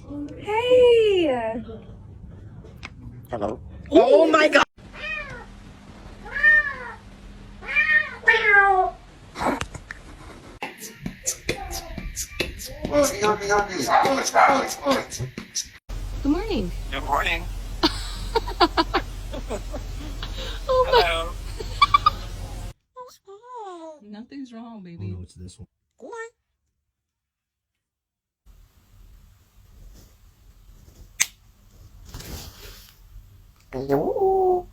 Hey! Hello. Oh my god! Good morning. Good morning. Oh my. Hello. Nothing's wrong, Oh baby. no, it's this one. Hello.